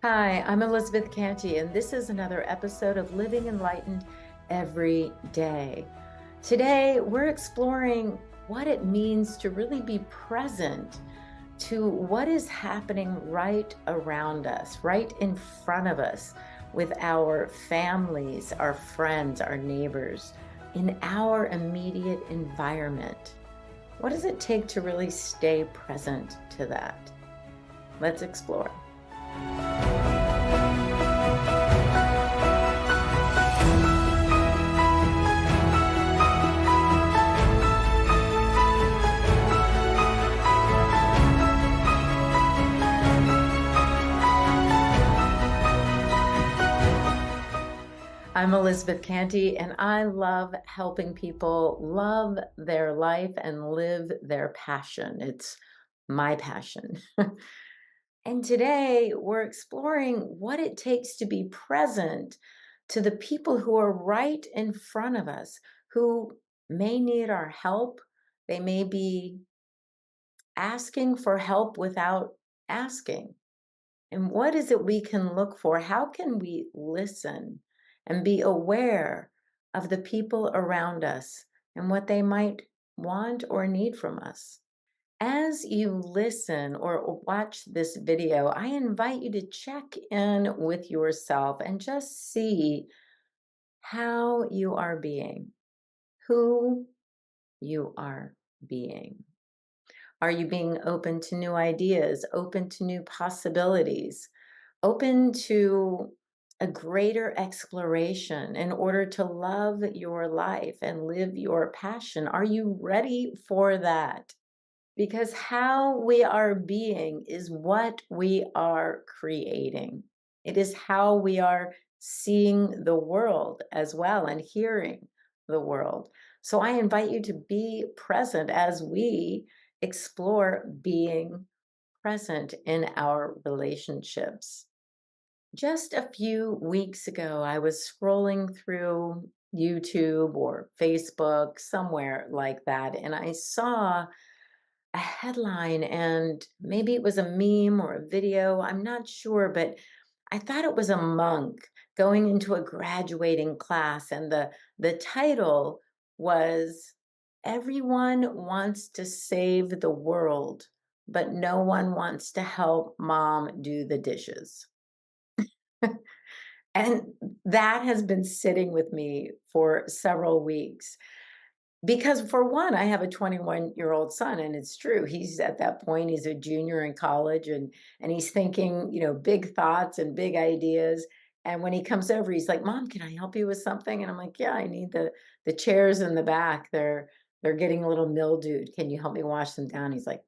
Hi, I'm Elizabeth Cantey, and this is another episode of Living Enlightened Every Day. Today, we're exploring what it means to really be present to what is happening right around us, right in front of us, with our families, our friends, our neighbors, in our immediate environment. What does it take to really stay present to that? Let's explore. I'm Elizabeth Cantey, and I love helping people love their life and live their passion. It's my passion. And today we're exploring what it takes to be present to the people who are right in front of us, who may need our help. They may be asking for help without asking. And what is it we can look for? How can we listen and be aware of the people around us and what they might want or need from us? As you listen or watch this video, I invite you to check in with yourself and just see how you are being, who you are being. Are you being open to new ideas, open to new possibilities, open to a greater exploration in order to love your life and live your passion? Are you ready for that? Because how we are being is what we are creating. It is how we are seeing the world as well and hearing the world. So I invite you to be present as we explore being present in our relationships. Just a few weeks ago, I was scrolling through YouTube or Facebook, somewhere like that, and I saw a headline, and maybe it was a meme or a video, I'm not sure, but I thought it was a monk going into a graduating class, and the title was "Everyone Wants to Save the World, but no one wants to help mom do the dishes." And that has been sitting with me for several weeks. Because for one, I have a 21-year-old son, and it's true. He's at that point, he's a junior in college, and he's thinking, big thoughts and big ideas. And when he comes over, he's like, "Mom, can I help you with something?" And I'm like, "Yeah, I need the chairs in the back. They're getting a little mildewed. Can you help me wash them down?" He's like,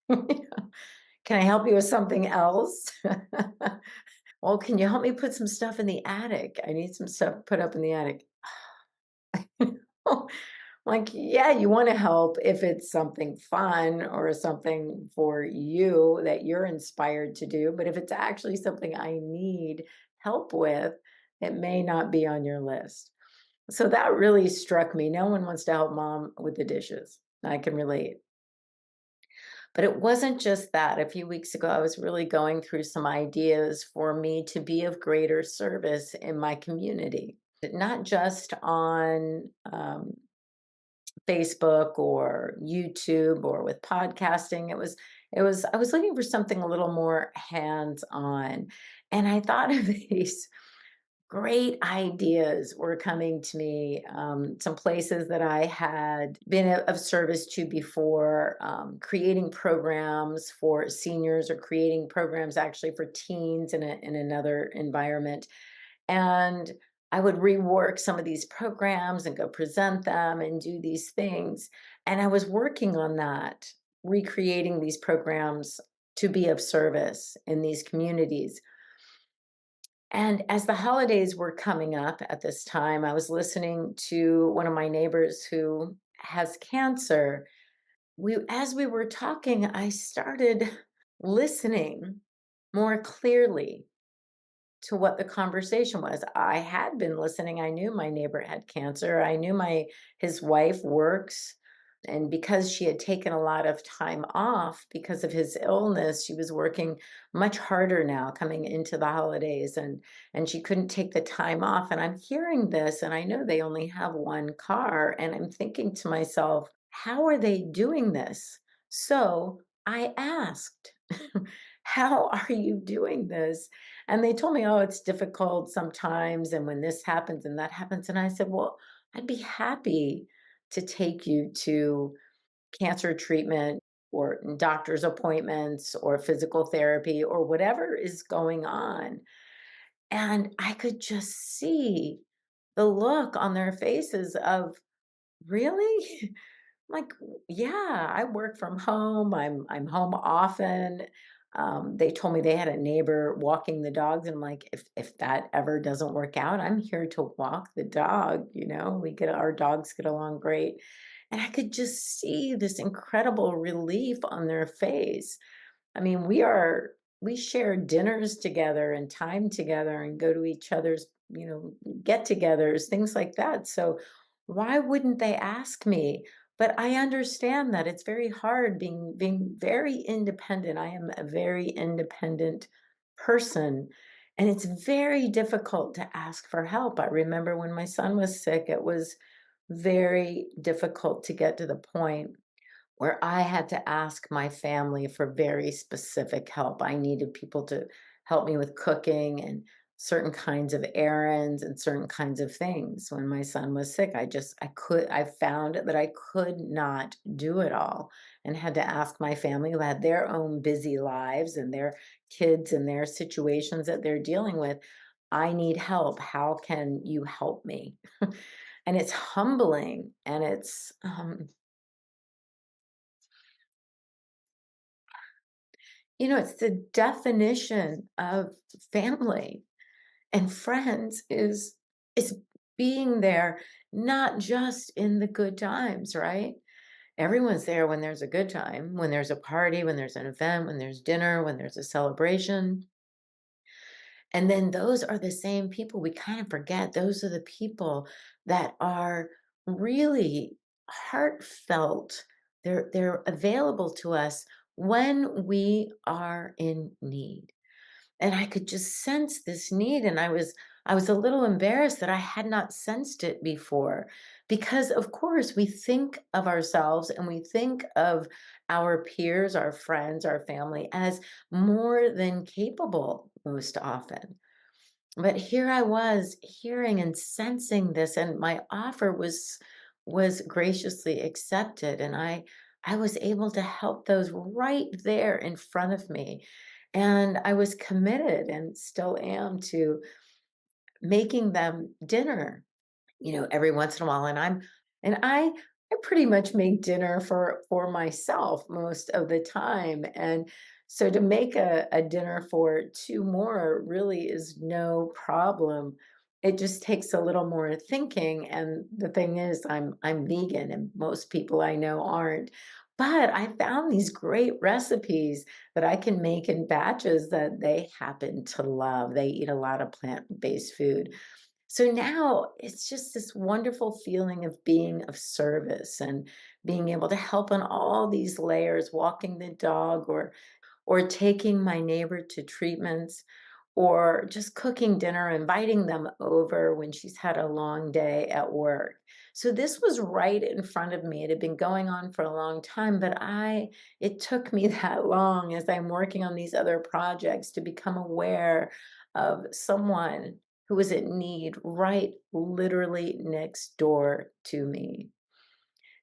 "Can I help you with something else?" "Well, can you help me put some stuff in the attic? I need some stuff put up in the attic." Like, yeah, you want to help if it's something fun or something for you that you're inspired to do. But if it's actually something I need help with, it may not be on your list. So that really struck me. No one wants to help mom with the dishes. I can relate. But it wasn't just that. A few weeks ago, I was really going through some ideas for me to be of greater service in my community, not just on Facebook or YouTube or with podcasting. I was looking for something a little more hands-on. And I thought of these great ideas were coming to me, some places that I had been of service to before, creating programs for seniors or creating programs actually for teens in another environment. And I would rework some of these programs and go present them and do these things. And I was working on that, recreating these programs to be of service in these communities. And as the holidays were coming up at this time, I was listening to one of my neighbors who has cancer. As we were talking, I started listening more clearly to what the conversation was. I had been listening. I knew my neighbor had cancer. I knew his wife works, and because she had taken a lot of time off because of his illness, she was working much harder now coming into the holidays, and she couldn't take the time off. And I'm hearing this, and I know they only have one car, and I'm thinking to myself, how are they doing this? So I asked, how are you doing this? And they told me, "Oh, it's difficult sometimes, and when this happens and that happens." And I said, "Well, I'd be happy to take you to cancer treatment or doctor's appointments or physical therapy or whatever is going on." And I could just see the look on their faces of, "Really?" Like, yeah, I work from home. I'm home often. They told me they had a neighbor walking the dogs, and I'm like, if that ever doesn't work out, I'm here to walk the dog. Our dogs get along great, and I could just see this incredible relief on their face. I mean, we share dinners together and time together and go to each other's, get-togethers, things like that. So why wouldn't they ask me? But I understand that it's very hard being very independent. I am a very independent person, and it's very difficult to ask for help. I remember when my son was sick, it was very difficult to get to the point where I had to ask my family for very specific help. I needed people to help me with cooking and certain kinds of errands and certain kinds of things. When my son was sick, I found that I could not do it all and had to ask my family, who had their own busy lives and their kids and their situations that they're dealing with. I need help. How can you help me? And it's humbling, and it's the definition of family and friends is being there, not just in the good times, right? Everyone's there when there's a good time, when there's a party, when there's an event, when there's dinner, when there's a celebration. And then those are the same people we kind of forget. Those are the people that are really heartfelt. They're available to us when we are in need. And I could just sense this need, and I was a little embarrassed that I had not sensed it before, because of course we think of ourselves and we think of our peers, our friends, our family as more than capable most often. But here I was hearing and sensing this, and my offer was graciously accepted, and I was able to help those right there in front of me. And I was committed and still am to making them dinner, every once in a while. And I pretty much make dinner for myself most of the time. And so to make a dinner for two more really is no problem. It just takes a little more thinking. And the thing is, I'm vegan, and most people I know aren't. But I found these great recipes that I can make in batches that they happen to love. They eat a lot of plant-based food. So now it's just this wonderful feeling of being of service and being able to help on all these layers, walking the dog or taking my neighbor to treatments, or just cooking dinner, inviting them over when she's had a long day at work. So this was right in front of me. It had been going on for a long time, but it took me that long as I'm working on these other projects to become aware of someone who was in need right literally next door to me.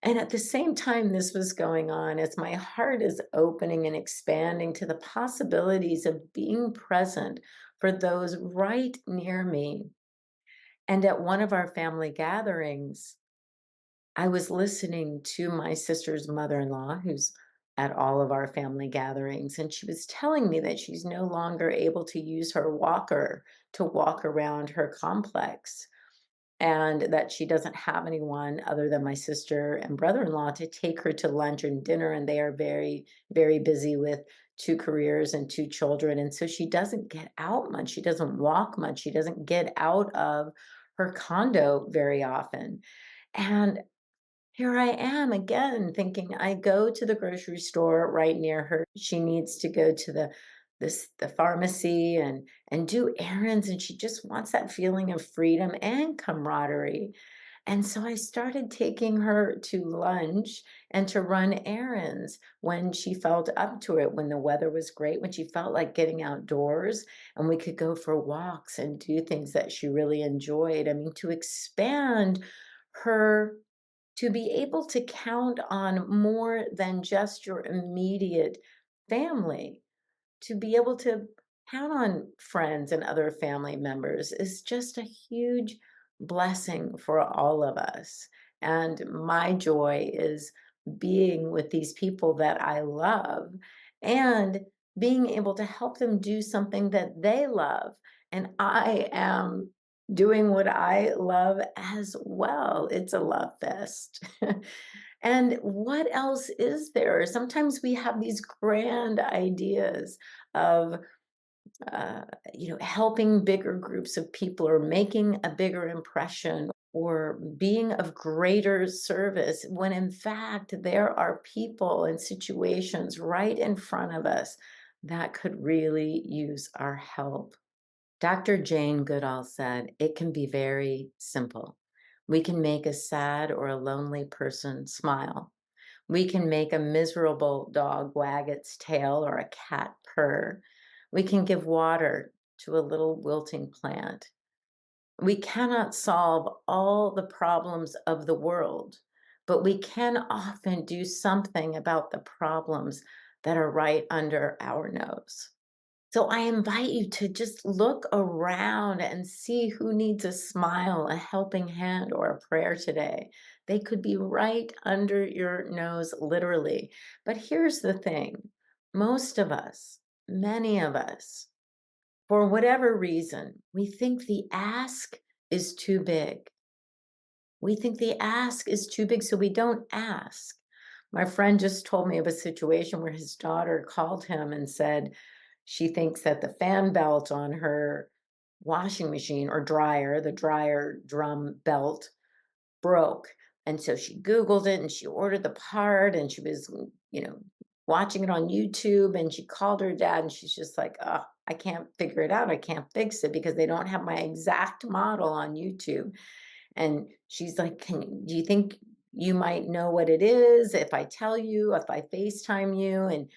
And at the same time this was going on, as my heart is opening and expanding to the possibilities of being present for those right near me. And at one of our family gatherings, I was listening to my sister's mother-in-law, who's at all of our family gatherings. And she was telling me that she's no longer able to use her walker to walk around her complex, and that she doesn't have anyone other than my sister and brother-in-law to take her to lunch and dinner, and they are very, very busy with two careers and two children, and so she doesn't get out much, she doesn't walk much, she doesn't get out of her condo very often. And here I am again thinking, I go to the grocery store right near her. She needs to go to the pharmacy and do errands, and she just wants that feeling of freedom and camaraderie. And so I started taking her to lunch and to run errands when she felt up to it, when the weather was great, when she felt like getting outdoors, and we could go for walks and do things that she really enjoyed. I mean, to expand her, to be able to count on more than just your immediate family, to be able to count on friends and other family members is just a huge blessing for all of us. And my joy is being with these people that I love and being able to help them do something that they love. And I am doing what I love as well. It's a love fest. And what else is there? Sometimes we have these grand ideas of, uh, helping bigger groups of people or making a bigger impression or being of greater service, when in fact there are people and situations right in front of us that could really use our help. Dr. Jane Goodall said, it can be very simple. We can make a sad or a lonely person smile. We can make a miserable dog wag its tail or a cat purr. We can give water to a little wilting plant. We cannot solve all the problems of the world, but we can often do something about the problems that are right under our nose. So I invite you to just look around and see who needs a smile, a helping hand, or a prayer today. They could be right under your nose, literally. But here's the thing, most of us, many of us, for whatever reason, we think the ask is too big. We think the ask is too big, so we don't ask. My friend just told me of a situation where his daughter called him and said she thinks that the fan belt on her washing machine or dryer, the dryer drum belt, broke. And so she Googled it and she ordered the part and she was, watching it on YouTube, and she called her dad and she's just like, oh, I can't figure it out. I can't fix it because they don't have my exact model on YouTube. And she's like, do you think you might know what it is if I tell you, if I FaceTime you?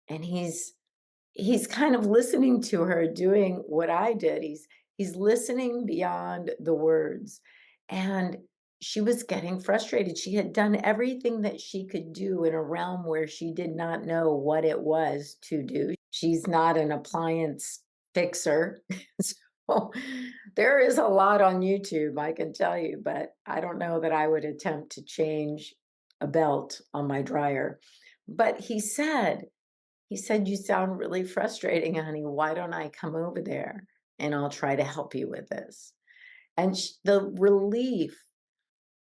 And he's kind of listening to her doing what I did. He's listening beyond the words. And she was getting frustrated. She had done everything that she could do in a realm where she did not know what it was to do. She's not an appliance fixer. So there is a lot on YouTube, I can tell you, but I don't know that I would attempt to change a belt on my dryer. But he said, "You sound really frustrating, honey. Why don't I come over there and I'll try to help you with this?" And the relief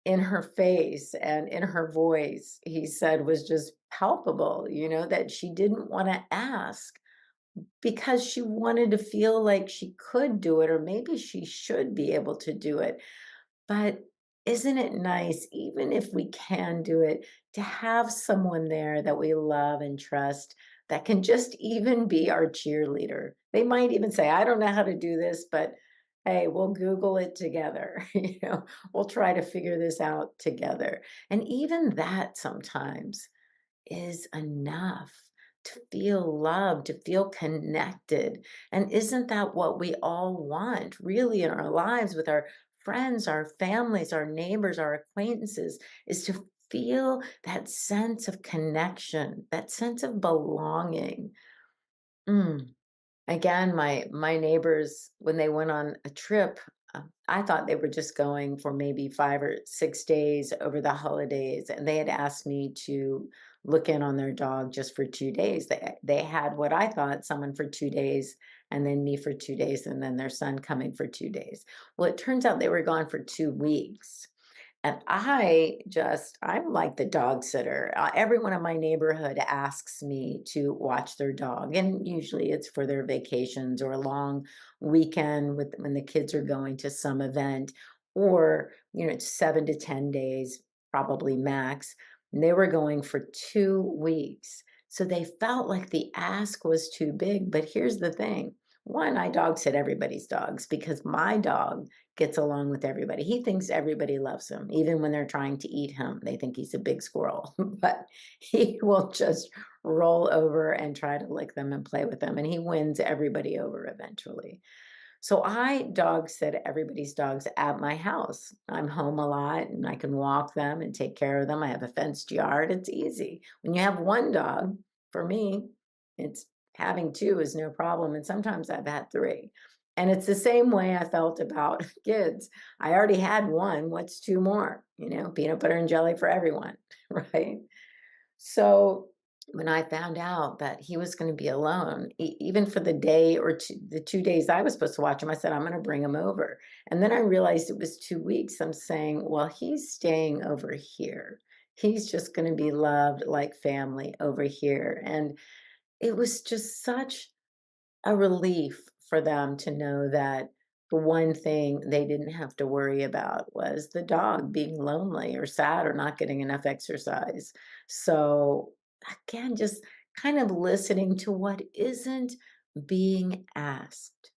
in her face and in her voice, he said, was just palpable, that she didn't want to ask because she wanted to feel like she could do it, or maybe she should be able to do it. But isn't it nice, even if we can do it, to have someone there that we love and trust that can just even be our cheerleader? They might even say, I don't know how to do this, but hey, we'll Google it together. We'll try to figure this out together. And even that sometimes is enough to feel loved, to feel connected. And isn't that what we all want really in our lives with our friends, our families, our neighbors, our acquaintances, is to feel that sense of connection, that sense of belonging. Mm. Again, my neighbors, when they went on a trip, I thought they were just going for maybe 5 or 6 days over the holidays, and they had asked me to look in on their dog just for 2 days. They had what I thought, someone for 2 days, and then me for 2 days, and then their son coming for 2 days. Well, it turns out they were gone for 2 weeks. And I'm like the dog sitter. Everyone in my neighborhood asks me to watch their dog, and usually it's for their vacations or a long weekend with when the kids are going to some event, or it's 7 to 10 days, probably max. And they were going for 2 weeks, so they felt like the ask was too big. But here's the thing: one, I dog sit everybody's dogs because my dog gets along with everybody. He thinks everybody loves him, even when they're trying to eat him. They think he's a big squirrel, but he will just roll over and try to lick them and play with them, and he wins everybody over eventually. So I dog sit everybody's dogs at my house. I'm home a lot and I can walk them and take care of them. I have a fenced yard. It's easy. When you have one dog, for me, it's having two is no problem. And sometimes I've had three. And it's the same way I felt about kids. I already had one. What's two more? Peanut butter and jelly for everyone, right? So when I found out that he was going to be alone, even for the day or two, the 2 days I was supposed to watch him, I said, I'm going to bring him over. And then I realized it was 2 weeks. I'm saying, well, he's staying over here. He's just going to be loved like family over here. And it was just such a relief for them to know that the one thing they didn't have to worry about was the dog being lonely or sad or not getting enough exercise. So, again, just kind of listening to what isn't being asked.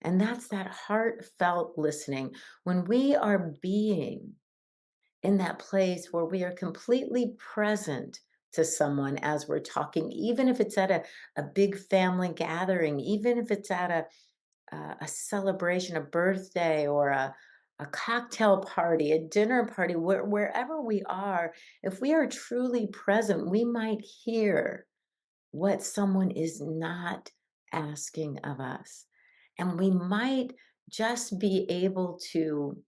And that's that heartfelt listening. When we are being in that place where we are completely present to someone as we're talking, even if it's at a big family gathering, even if it's at a celebration, a birthday, or a cocktail party, a dinner party, wherever we are, if we are truly present, we might hear what someone is not asking of us. And we might just be able to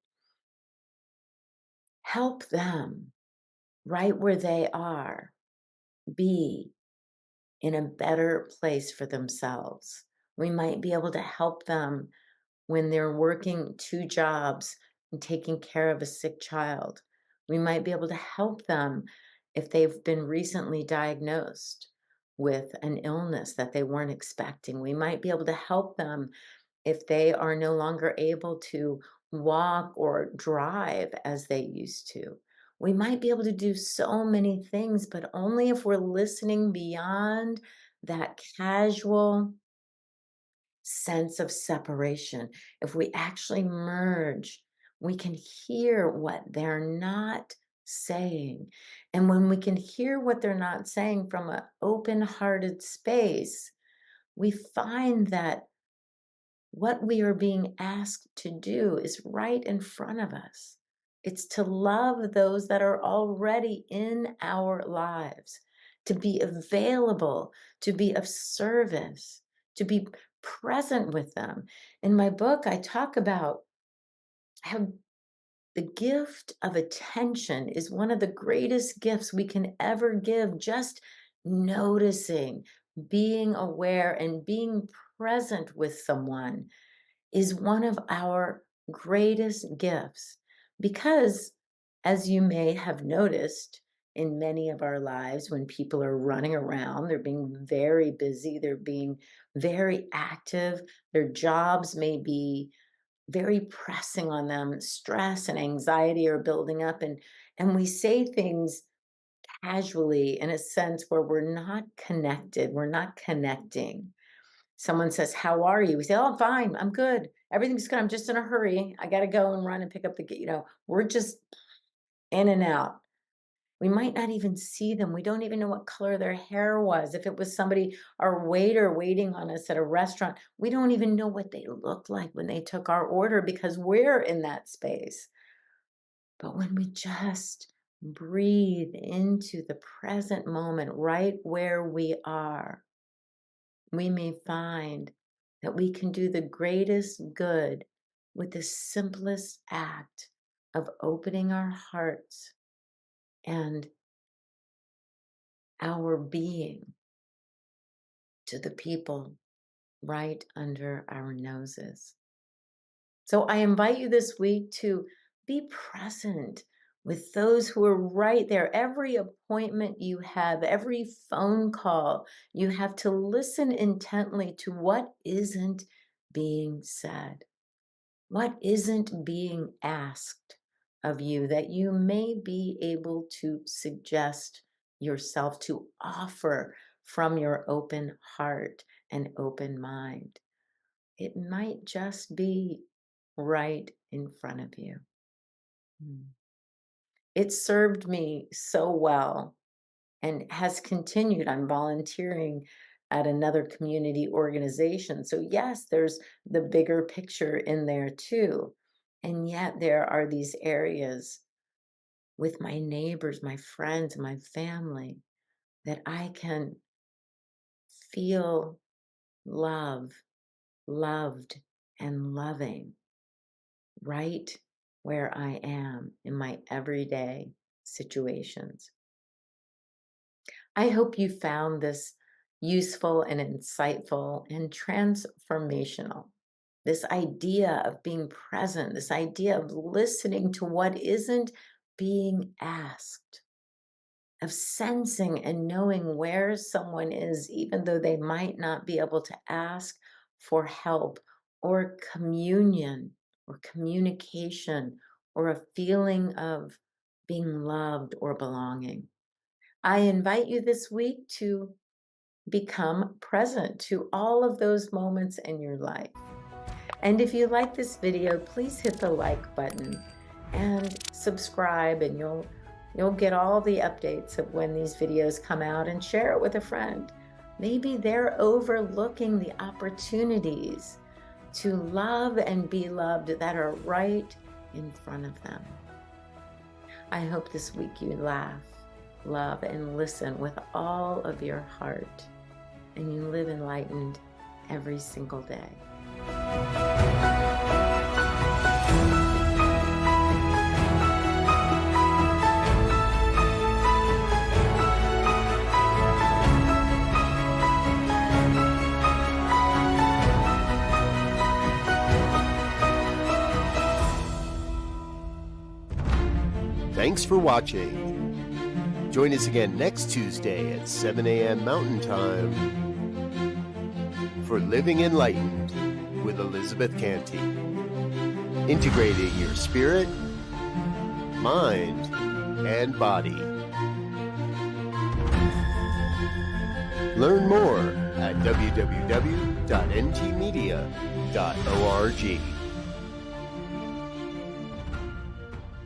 help them right where they are be in a better place for themselves. We might be able to help them when they're working two jobs and taking care of a sick child. We might be able to help them if they've been recently diagnosed with an illness that they weren't expecting. We might be able to help them if they are no longer able to walk or drive as they used to. We might be able to do so many things, but only if we're listening beyond that casual sense of separation. If we actually merge, we can hear what they're not saying. And when we can hear what they're not saying from an open hearted space, we find that what we are being asked to do is right in front of us. It's to love those that are already in our lives, to be available, to be of service, to be present with them. In my book, I talk about how the gift of attention is one of the greatest gifts we can ever give. Just noticing, being aware, and being present with someone is one of our greatest gifts because, as you may have noticed in many of our lives, when people are running around, they're being very busy, they're being very active, their jobs may be very pressing on them, stress and anxiety are building up, and we say things casually in a sense where we're not connected, we're not connecting. Someone says, "How are you?" We say, "Oh, I'm fine. I'm good. Everything's good. I'm just in a hurry. I got to go and run and pick up the kid." We're just in and out. We might not even see them. We don't even know what color their hair was. If it was somebody, our waiter waiting on us at a restaurant, we don't even know what they looked like when they took our order because we're in that space. But when we just breathe into the present moment, right where we are, we may find that we can do the greatest good with the simplest act of opening our hearts and our being to the people right under our noses. So I invite you this week to be present with those who are right there. Every appointment you have, every phone call, you have to listen intently to what isn't being said, what isn't being asked of you that you may be able to suggest yourself, to offer from your open heart and open mind. It might just be right in front of you. It served me so well and has continued. I'm volunteering at another community organization. So, yes, there's the bigger picture in there too. And yet, there are these areas with my neighbors, my friends, my family that I can feel love, loved, and loving right where I am in my everyday situations. I hope you found this useful and insightful and transformational. This idea of being present, this idea of listening to what isn't being asked, of sensing and knowing where someone is, even though they might not be able to ask for help or communion or communication or a feeling of being loved or belonging. I invite you this week to become present to all of those moments in your life. And if you like this video, please hit the like button and subscribe, and you'll get all the updates of when these videos come out, and share it with a friend. Maybe they're overlooking the opportunities to love and be loved that are right in front of them. I hope this week you laugh, love, and listen with all of your heart, and you live enlightened every single day. Thanks for watching. Join us again next Tuesday at 7 a.m. Mountain Time for Living Enlightened with Elizabeth Cantey. Integrating your spirit, mind, and body. Learn more at www.ntmedia.org.